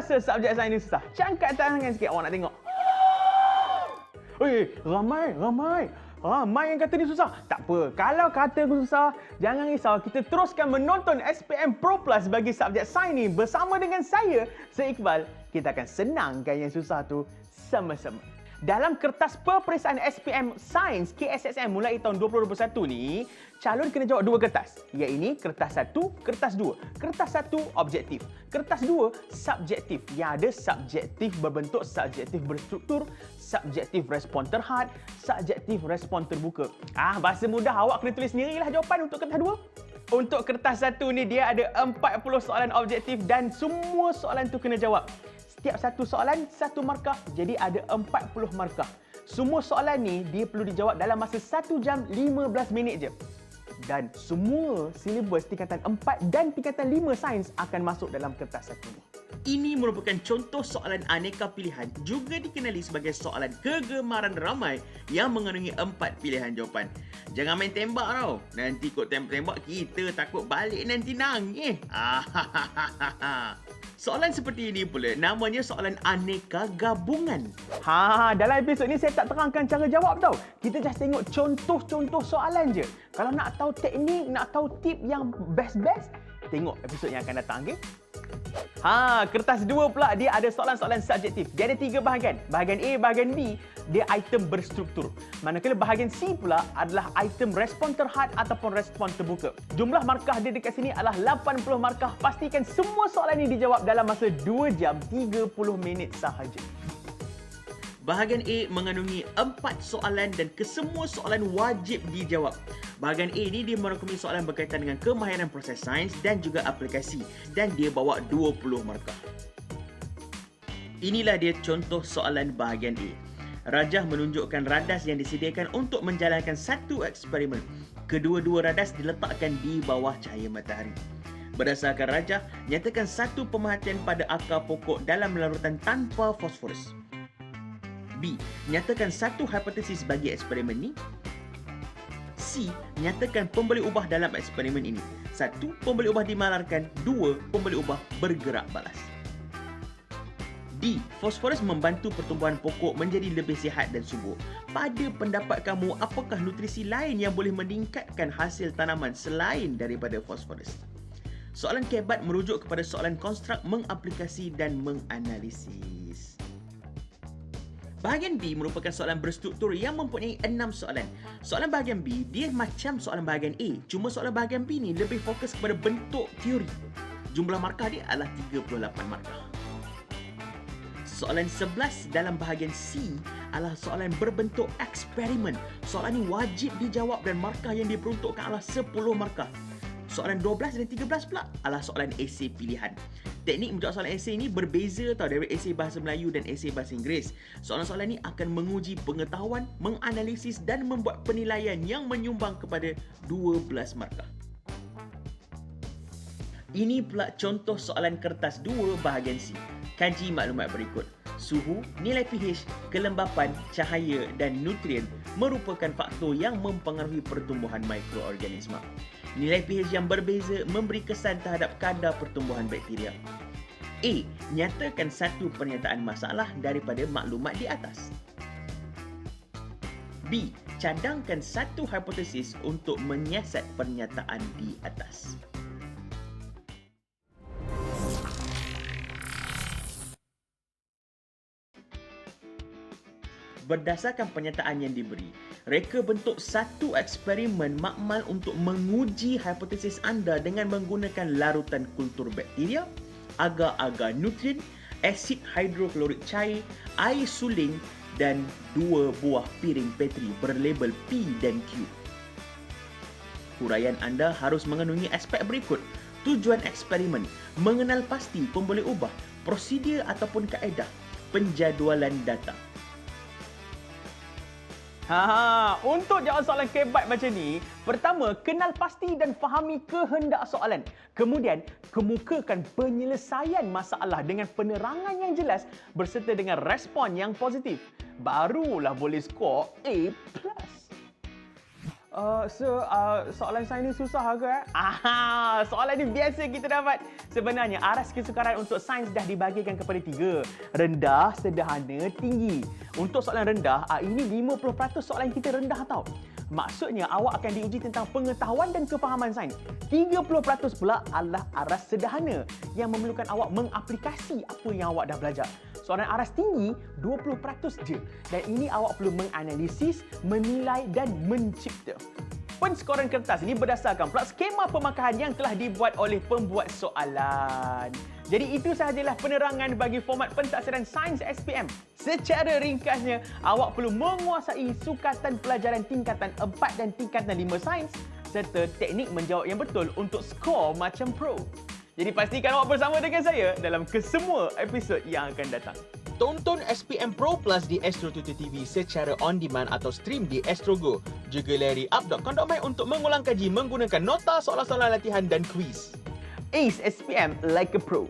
rasa subjek sains ni susah? Cangkat tangan sikit, awak nak tengok. Ramai yang kata ni susah. Tak apa, kalau kata aku susah, jangan risau. Kita teruskan menonton SPM Pro Plus bagi subjek sains ni bersama dengan saya Iqbal. Kita akan senangkan yang susah tu sama-sama. Dalam kertas peperiksaan SPM Sains KSSM mulai tahun 2021 ni, calon kena jawab dua kertas. Iaitu kertas 1, kertas 2. Kertas 1 objektif, kertas 2 subjektif. Yang ada subjektif berbentuk subjektif berstruktur, subjektif respon terhad, subjektif respon terbuka. Bahasa mudah, awak kena tulis sendirilah jawapan untuk kertas 2. Untuk kertas 1 ni dia ada 40 soalan objektif dan semua soalan tu kena jawab. Setiap satu soalan, satu markah, jadi ada 40 markah. Semua soalan ni dia perlu dijawab dalam masa 1 jam 15 minit je. Dan semua silibus tingkatan 4 dan tingkatan 5 sains akan masuk dalam kertas 1 ni. Ini merupakan contoh soalan aneka pilihan, juga dikenali sebagai soalan kegemaran ramai yang mengandungi 4 pilihan jawapan. Jangan main tembak tau. Nanti kot tembak kita takut balik nanti nangis. Soalan seperti ini pula namanya soalan aneka gabungan. Dalam episod ni saya tak terangkan cara jawab tau. Kita just tengok contoh-contoh soalan je. Kalau nak tahu teknik, nak tahu tip yang best-best, tengok episod yang akan datang, okey? Kertas 2 pula dia ada soalan-soalan subjektif. Dia ada 3 bahagian. Bahagian A, bahagian B, dia item berstruktur. Manakala bahagian C pula adalah item respon terhad ataupun respon terbuka. Jumlah markah dia dekat sini adalah 80 markah. Pastikan semua soalan ini dijawab dalam masa 2 jam 30 minit sahaja. Bahagian A mengandungi 4 soalan dan kesemua soalan wajib dijawab. Bahagian A ni dia merangkumi soalan berkaitan dengan kemahiran proses sains dan juga aplikasi dan dia bawa 20 markah. Inilah dia contoh soalan bahagian A. Rajah menunjukkan radas yang disediakan untuk menjalankan satu eksperimen. Kedua-dua radas diletakkan di bawah cahaya matahari. Berdasarkan rajah, nyatakan satu pemerhatian pada akar pokok dalam larutan tanpa fosforus. B. Nyatakan satu hipotesis bagi eksperimen ni. C. Nyatakan pembeli ubah dalam eksperimen ini. 1. Pembeli ubah dimalarkan. 2. Pembeli ubah bergerak balas. D. Fosforus membantu pertumbuhan pokok menjadi lebih sihat dan subur. Pada pendapat kamu, apakah nutrisi lain yang boleh meningkatkan hasil tanaman selain daripada fosforus? Soalan kebat merujuk kepada soalan konstruk, mengaplikasi dan menganalisis. Bahagian B merupakan soalan berstruktur yang mempunyai 6 soalan. Soalan bahagian B, dia macam soalan bahagian A. Cuma soalan bahagian B ni lebih fokus kepada bentuk teori. Jumlah markah dia adalah 38 markah. Soalan 11 dalam bahagian C adalah soalan berbentuk eksperimen. Soalan ini wajib dijawab dan markah yang diperuntukkan adalah 10 markah. Soalan 12 dan 13 pula adalah soalan esei pilihan. Teknik menjawab soalan esei ini berbeza tau dari esei bahasa Melayu dan esei bahasa Inggeris. Soalan-soalan ini akan menguji pengetahuan, menganalisis dan membuat penilaian yang menyumbang kepada 12 markah. Ini pula contoh soalan kertas 2 bahagian C. Kaji maklumat berikut. Suhu, nilai pH, kelembapan, cahaya dan nutrien merupakan faktor yang mempengaruhi pertumbuhan mikroorganisma. Nilai pH yang berbeza memberi kesan terhadap kadar pertumbuhan bakteria. A. Nyatakan satu pernyataan masalah daripada maklumat di atas. B. Cadangkan satu hipotesis untuk menyiasat pernyataan di atas. Berdasarkan pernyataan yang diberi, reka bentuk satu eksperimen makmal untuk menguji hipotesis anda dengan menggunakan larutan kultur bakteria, agar-agar nutrien, asid hidroklorik cair, air suling dan 2 buah piring Petri berlabel P dan Q. Huraian anda harus mengandungi aspek berikut: tujuan eksperimen, mengenal pasti pembeli ubah, prosedur ataupun kaedah, penjadualan data. Untuk jawab soalan kebat macam ni, pertama, kenal pasti dan fahami kehendak soalan. Kemudian, kemukakan penyelesaian masalah dengan penerangan yang jelas berserta dengan respon yang positif. Barulah boleh skor A+. Soalan saya ni susah ke? Soalan ni biasa kita dapat. Sebenarnya aras kesukaran untuk sains dah dibahagikan kepada 3. Rendah, sederhana, tinggi. Untuk soalan rendah, ini 50% soalan kita rendah tau. Maksudnya awak akan diuji tentang pengetahuan dan kefahaman sains. 30% pula adalah aras sederhana yang memerlukan awak mengaplikasi apa yang awak dah belajar. Soalan aras tinggi 20% je, dan ini awak perlu menganalisis, menilai dan mencipta. Penskoran kertas ini berdasarkan pula skema pemakahan yang telah dibuat oleh pembuat soalan. Jadi itu sahajalah penerangan bagi format pentaksiran sains SPM. Secara ringkasnya, awak perlu menguasai sukatan pelajaran tingkatan 4 dan tingkatan 5 sains serta teknik menjawab yang betul untuk skor macam pro. Jadi pastikan awak bersama dengan saya dalam kesemua episod yang akan datang. Tonton SPM Pro Plus di Astro Tutor TV secara on demand atau stream di AstroGo. Juga layari up.com.my untuk mengulang kaji menggunakan nota soalan-soalan latihan dan kuis. Ace SPM like a pro.